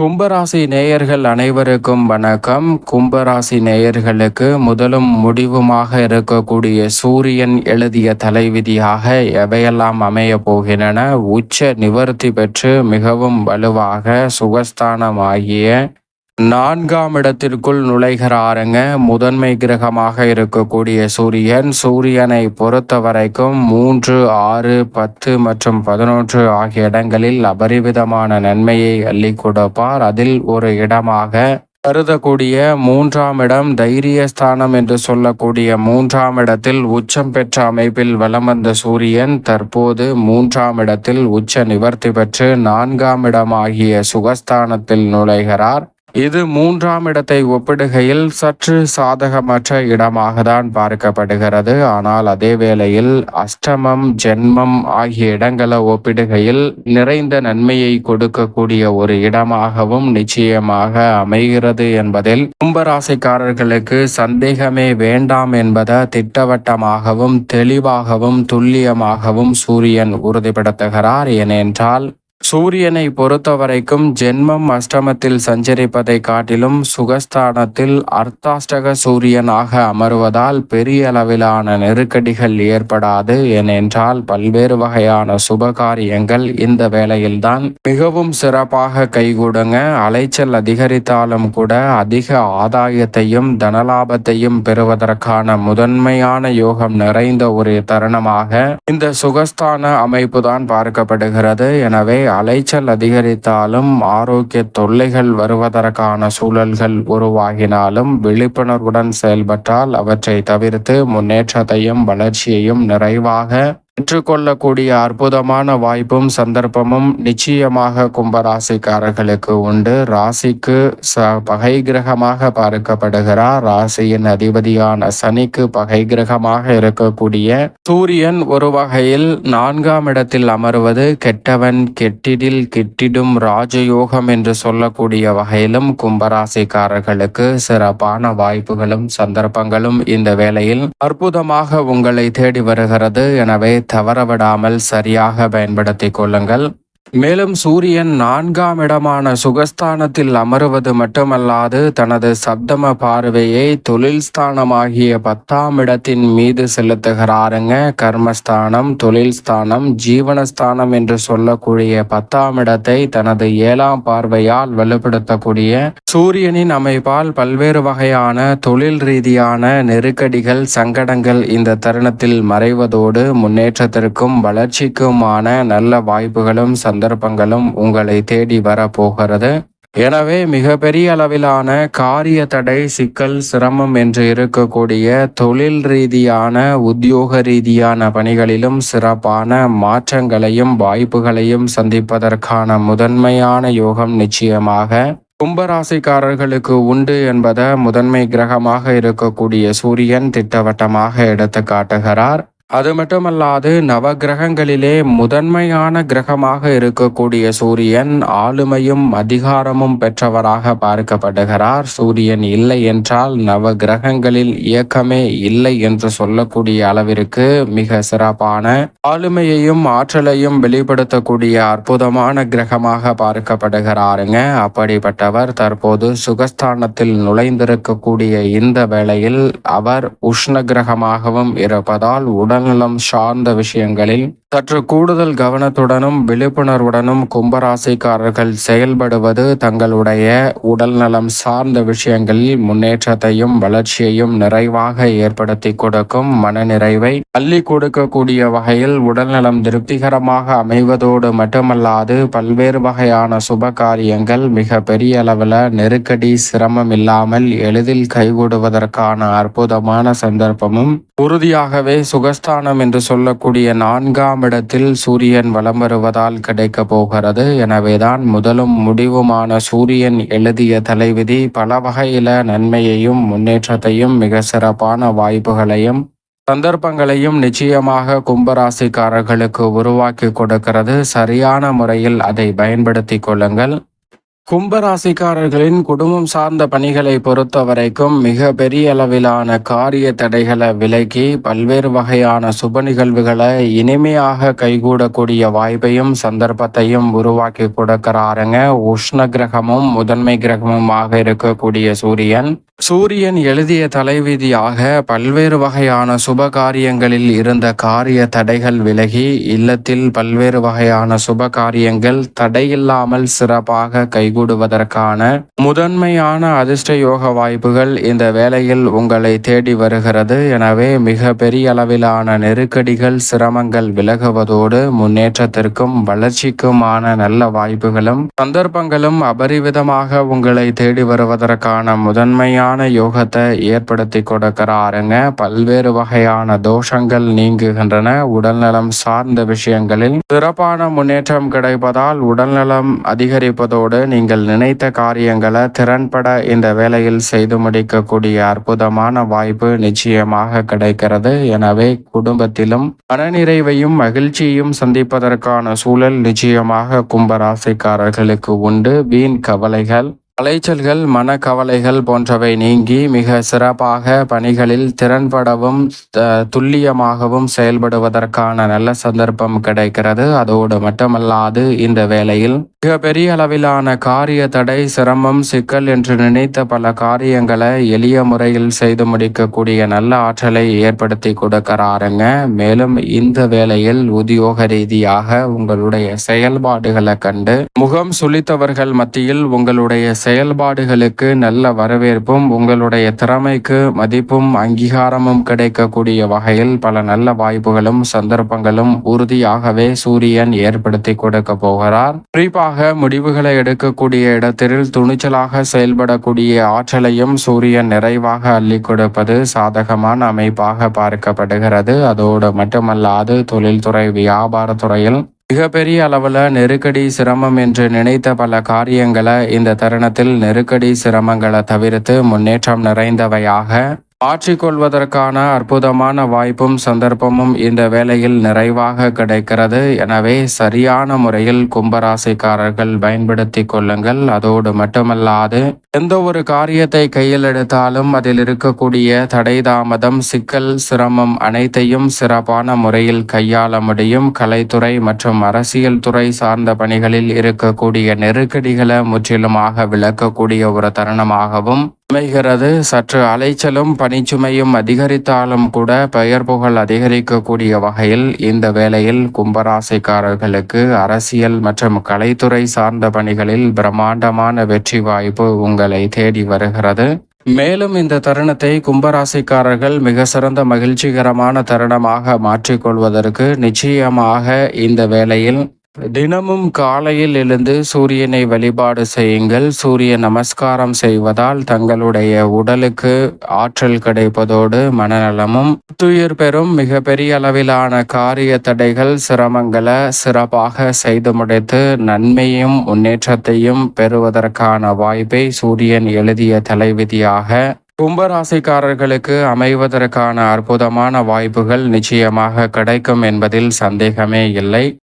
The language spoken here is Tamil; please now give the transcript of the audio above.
கும்பராசி நேயர்கள் அனைவருக்கும் வணக்கம். கும்பராசி நேயர்களுக்கு முதலும் முடிவுமாக இருக்கக்கூடிய சூரியன் எழுதிய தலைவிதியாக எவையெல்லாம் அமைய போகின்றன. உச்ச நிவர்த்தி பெற்று மிகவும் வலுவாக சுகஸ்தானமாகிய 4ஆம் இடத்திற்குள் நுழைகிறாருங்க. முதன்மை கிரகமாக இருக்கக்கூடிய சூரியனை பொறுத்த வரைக்கும் 3, 6, 10 மற்றும் 11 ஆகிய இடங்களில் அபரிவிதமான நன்மையை அள்ளி கொடுப்பார். அதில் ஒரு இடமாக கருதக்கூடிய 3ஆம் இடம் தைரியஸ்தானம் என்று சொல்லக்கூடிய 3ஆம் இடத்தில் உச்சம் பெற்ற அமைப்பில் வலம் வந்த சூரியன் தற்போது 3ஆம் இடத்தில் உச்ச நிவர்த்தி பெற்று 4ஆம் இடம் ஆகிய சுகஸ்தானத்தில் நுழைகிறார். இது 3ஆம் இடத்தை ஒப்பிடுகையில் சற்று சாதகமற்ற இடமாக தான் பார்க்கப்படுகிறது. ஆனால் அதே வேளையில் அஷ்டமம், ஜென்மம் ஆகிய இடங்களை ஒப்பிடுகையில் நிறைந்த நன்மையை கொடுக்கக்கூடிய ஒரு இடமாகவும் நிச்சயமாக அமைகிறது என்பதில் கும்பராசிக்காரர்களுக்கு சந்தேகமே வேண்டாம் என்பதை திட்டவட்டமாகவும் தெளிவாகவும் துல்லியமாகவும் சூரியன் உறுதிப்படுத்துகிறார். ஏனென்றால் சூரியனை பொறுத்தவரைக்கும் ஜென்மம் அஷ்டமத்தில் சஞ்சரிப்பதை காட்டிலும் சுகஸ்தானத்தில் அர்த்தாஷ்டக சூரியனாக அமர்வதால் பெரிய அளவிலான நெருக்கடிகள் ஏற்படாது. ஏனென்றால் பல்வேறு வகையான சுபகாரியங்கள் இந்த வேளையில்தான் மிகவும் சிறப்பாக கைகூடுங்க. அலைச்சல் அதிகரித்தாலும் கூட அதிக ஆதாயத்தையும் தனலாபத்தையும் பெறுவதற்கான முதன்மையான யோகம் நிறைந்த ஒரு தருணமாக இந்த சுகஸ்தான அமைப்பு தான் பார்க்கப்படுகிறது. எனவே அலைச்சல் அதிகரித்தாலும் ஆரோக்கிய தொல்லைகள் வருவதற்கான சூழல்கள் உருவாகினாலும் விழிப்புணர்வுடன் செயல்பட்டால் அவற்றை தவிர்த்து முன்னேற்றத்தையும் வளர்ச்சியையும் நிறைவாக பெற்றுக்கொள்ளக்கூடிய அற்புதமான வாய்ப்பும் சந்தர்ப்பமும் நிச்சயமாக கும்பராசிக்காரர்களுக்கு உண்டு. ராசிக்கு பகை கிரகமாக பார்க்கப்படுகிறார். ராசியின் அதிபதியான சனிக்கு பகை கிரகமாக இருக்கக்கூடிய சூரியன் ஒரு வகையில் 4ஆம் இடத்தில் அமர்வது கெட்டவன் கெட்டிடில் கிட்டிடும் ராஜயோகம் என்று சொல்லக்கூடிய வகையிலும் கும்பராசிக்காரர்களுக்கு சிறப்பான வாய்ப்புகளும் சந்தர்ப்பங்களும் இந்த வேளையில் அற்புதமாக உங்களை தேடி வருகிறது. எனவே தவறவிடாமல் சரியாக பயன்படுத்திக் கொள்ளுங்கள். மேலும் சூரியன் 4ஆம் இடமான சுகஸ்தானத்தில் அமருவது மட்டுமல்லாது தனது சப்தம பார்வையை தொழில் ஸ்தானமாகிய 10ஆம் இடத்தின் மீது செலுத்துகிறாருங்க. கர்மஸ்தானம், தொழில் ஸ்தானம், ஜீவனஸ்தானம் என்று சொல்லக்கூடிய 10ஆம் இடத்தை தனது 7ஆம் பார்வையால் வலுப்படுத்தக்கூடிய சூரியனின் அமைப்பால் பல்வேறு வகையான தொழில் ரீதியான நெருக்கடிகள், சங்கடங்கள் இந்த தருணத்தில் மறைவதோடு முன்னேற்றத்திற்கும் வளர்ச்சிக்குமான நல்ல வாய்ப்புகளும் சந்தர்ப்பங்களும் உங்களை தேடி வரப்போகிறது. எனவே மிகப்பெரிய அளவிலான காரிய தடை, சிக்கல், சிரமம் என்று இருக்கக்கூடிய தொழில் ரீதியான உத்தியோக ரீதியான பணிகளிலும் சிறப்பான மாற்றங்களையும் வாய்ப்புகளையும் சந்திப்பதற்கான முதன்மையான யோகம் நிச்சயமாக கும்பராசிக்காரர்களுக்கு உண்டு என்பதை முதன்மை கிரகமாக இருக்கக்கூடிய சூரியன் திட்டவட்டமாக எடுத்து காட்டுகிறார். அது மட்டுமல்லாது நவ கிரகங்களிலே முதன்மையான கிரகமாக இருக்கக்கூடிய சூரியன் ஆளுமையும் அதிகாரமும் பெற்றவராக பார்க்கப்படுகிறார். சூரியன் இல்லை என்றால் நவ கிரகங்களில் இயக்கமே இல்லை என்று சொல்லக்கூடிய அளவிற்கு மிக சிறப்பான ஆளுமையையும் ஆற்றலையும் வெளிப்படுத்தக்கூடிய அற்புதமான கிரகமாக பார்க்கப்படுகிறாருங்க. அப்படிப்பட்டவர் தற்போது சுகஸ்தானத்தில் நுழைந்திருக்கக்கூடிய இந்த வேளையில் அவர் உஷ்ண கிரகமாகவும் இருப்பதால் உடல்நலம் சார்ந்த விஷயங்களில் சற்று கூடுதல் கவனத்துடனும் விழிப்புணர்வுடனும் கும்பராசிக்காரர்கள் செயல்படுவது தங்களுடைய உடல்நலம் சார்ந்த விஷயங்களில் முன்னேற்றத்தையும் வளர்ச்சியையும் நிறைவாக ஏற்படுத்தி கொடுக்கும். மனநிறைவை அள்ளி கொடுக்கக்கூடிய வகையில் உடல்நலம் திருப்திகரமாக அமைவதோடு மட்டுமல்லாது பல்வேறு வகையான சுப காரியங்கள் மிக பெரிய அளவில் நெருக்கடி, சிரமம் இல்லாமல் எளிதில் கைகூடுவதற்கான அற்புதமான சந்தர்ப்பமும் உறுதியாகவே சுகஸ்தானம் என்று சொல்லக்கூடிய 4ஆம் இடத்தில் சூரியன் வலம் வருவதால் கிடைக்க போகிறது. எனவேதான் முதலும் முடிவுமான சூரியன் எழுதிய தலைவிதி பல வகையில நன்மையையும் முன்னேற்றத்தையும் மிக சிறப்பான வாய்ப்புகளையும் சந்தர்ப்பங்களையும் நிச்சயமாக கும்பராசிக்காரர்களுக்கு உருவாக்கி கொடுக்கிறது. சரியான முறையில் அதை பயன்படுத்தி கொள்ளுங்கள். கும்பராசிக்காரர்களின் குடும்பம் சார்ந்த பணிகளை பொறுத்த வரைக்கும் மிக பெரிய அளவிலான காரிய தடைகளை விலக்கி பல்வேறு வகையான சுப நிகழ்வுகளை இனிமையாக கைகூடக்கூடிய வாய்ப்பையும் சந்தர்ப்பத்தையும் உருவாக்கி கொடுக்கிறாருங்க. உஷ்ண கிரகமும் முதன்மை கிரகமுமாக இருக்கக்கூடிய சூரியன் எழுதிய தலைவிதியாக பல்வேறு வகையான சுப காரியங்களில் இருந்த காரிய தடைகள் விலகி இல்லத்தில் பல்வேறு வகையான சுப காரியங்கள் தடையில்லாமல் சிறப்பாக கைகூடுவதற்கான முதன்மையான அதிர்ஷ்ட யோக வாய்ப்புகள் இந்த வேளையில் உங்களை தேடி வருகிறது. எனவே மிக பெரிய அளவிலான நெருக்கடிகள் சிரமங்கள் விலகுவதோடு முன்னேற்றத்திற்கும் வளர்ச்சிக்குமான நல்ல வாய்ப்புகளும் சந்தர்ப்பங்களும் அபரிவிதமாக உங்களை தேடி வருவதற்கான முதன்மையான யோகத்தை ஏற்படுத்தி கொடுக்கிறாருங்க. பல்வேறு வகையான தோஷங்கள் நீங்குகின்றன. உடல்நலம் சார்ந்த விஷயங்களில் சிறப்பான முன்னேற்றம் கிடைப்பதால் உடல்நலம் அதிகரிப்பதோடு நீங்கள் நினைத்த காரியங்களை திறன்பட இந்த வேளையில் செய்து முடிக்கக்கூடிய அற்புதமான வாய்ப்பு நிச்சயமாக கிடைக்கிறது. எனவே குடும்பத்திலும் மனநிறைவையும் மகிழ்ச்சியையும் சந்திப்பதற்கான சூழல் நிச்சயமாக கும்பராசிக்காரர்களுக்கு உண்டு. வீண் கவலைகள், அலைச்சல்கள், மனக்கவலைகள் போன்றவை நீங்கி மிக சிறப்பாக பணிகளில் திறன்படவும் துல்லியமாகவும் செயல்படுவதற்கான நல்ல சந்தர்ப்பம் கிடைக்கிறது. அதோடு மட்டுமல்லாது இந்த வேளையில் மிக பெரிய அளவிலான காரிய தடை, சிரமம், சிக்கல் என்று நினைத்த பல காரியங்களை எளிய முறையில் செய்து முடிக்கக்கூடிய நல்ல ஆற்றலை ஏற்படுத்தி கொடுக்கிறாருங்க. மேலும் இந்த வேளையில் உத்தியோக ரீதியாக உங்களுடைய செயல்பாடுகளை கண்டு முகம் சுளித்தவர்கள் மத்தியில் உங்களுடைய செயல்பாடுகளுக்கு நல்ல வரவேற்பும் உங்களுடைய திறமைக்கு மதிப்பும் அங்கீகாரமும் கிடைக்கக்கூடிய வகையில் பல நல்ல வாய்ப்புகளும் சந்தர்ப்பங்களும் உறுதியாகவே சூரியன் ஏற்படுத்தி கொடுக்க போகிறார். குறிப்பாக முடிவுகளை எடுக்கக்கூடிய இடத்தில் துணிச்சலாக செயல்படக்கூடிய ஆற்றலையும் சூரியன் நிறைவாக அள்ளி கொடுப்பது சாதகமான அமைப்பாக பார்க்கப்படுகிறது. அதோடு மட்டுமல்லாது தொழில்துறை, வியாபாரத்துறையில் மிகப்பெரிய அளவில் நெருக்கடி, சிரமம் என்று நினைத்த பல காரியங்களை இந்த தருணத்தில் நெருக்கடி, சிரமங்களை தவிர்த்து முன்னேற்றம் நிறைந்தவையாக மாற்றிக்கொள்வதற்கான அற்புதமான வாய்ப்பும் சந்தர்ப்பமும் இந்த வேளையில் நிறைவாக கிடைக்கிறது. எனவே சரியான முறையில் கும்பராசிக்காரர்கள் பயன்படுத்தி கொள்ளுங்கள். அதோடு மட்டுமல்லாது எந்த ஒரு காரியத்தை கையில் எடுத்தாலும் அதில் இருக்கக்கூடிய தடை, தாமதம், சிக்கல், சிரமம் அனைத்தையும் சிறப்பான முறையில் கையாள முடியும். கலைத்துறை மற்றும் அரசியல் துறை சார்ந்த பணிகளில் இருக்கக்கூடிய நெருக்கடிகளை முற்றிலுமாக விளக்கக்கூடிய ஒரு தருணமாகவும் அமைகிறது. சற்று அலைச்சலும் பணிச்சுமையும் அதிகரித்தாலும் கூட பெயர் புகழ் அதிகரிக்கக்கூடிய வகையில் இந்த வேளையில் கும்பராசிக்காரர்களுக்கு அரசியல் மற்றும் கலைத்துறை சார்ந்த பணிகளில் பிரம்மாண்டமான வெற்றி வாய்ப்பு உங்களை தேடி வருகிறது. மேலும் இந்த தருணத்தை கும்பராசிக்காரர்கள் மிக சிறந்த மகிழ்ச்சிகரமான தருணமாக மாற்றிக்கொள்வதற்கு நிச்சயமாக இந்த வேளையில் தினமும் காலையில் எழுந்து சூரியனை வழிபாடு செய்யுங்கள். சூரிய நமஸ்காரம் செய்வதால் தங்களுடைய உடலுக்கு ஆற்றல் கிடைப்பதோடு மனநலமும் துயிர் பெறும். மிக பெரிய அளவிலான காரிய தடைகள், சிரமங்களை சிறப்பாக செய்து முடித்து நன்மையும் முன்னேற்றத்தையும் பெறுவதற்கான வாய்ப்பை சூரியன் எழுதிய தலைவிதியாக கும்பராசிக்காரர்களுக்கு அமைவதற்கான அற்புதமான வாய்ப்புகள் நிச்சயமாக கிடைக்கும் என்பதில் சந்தேகமே இல்லை.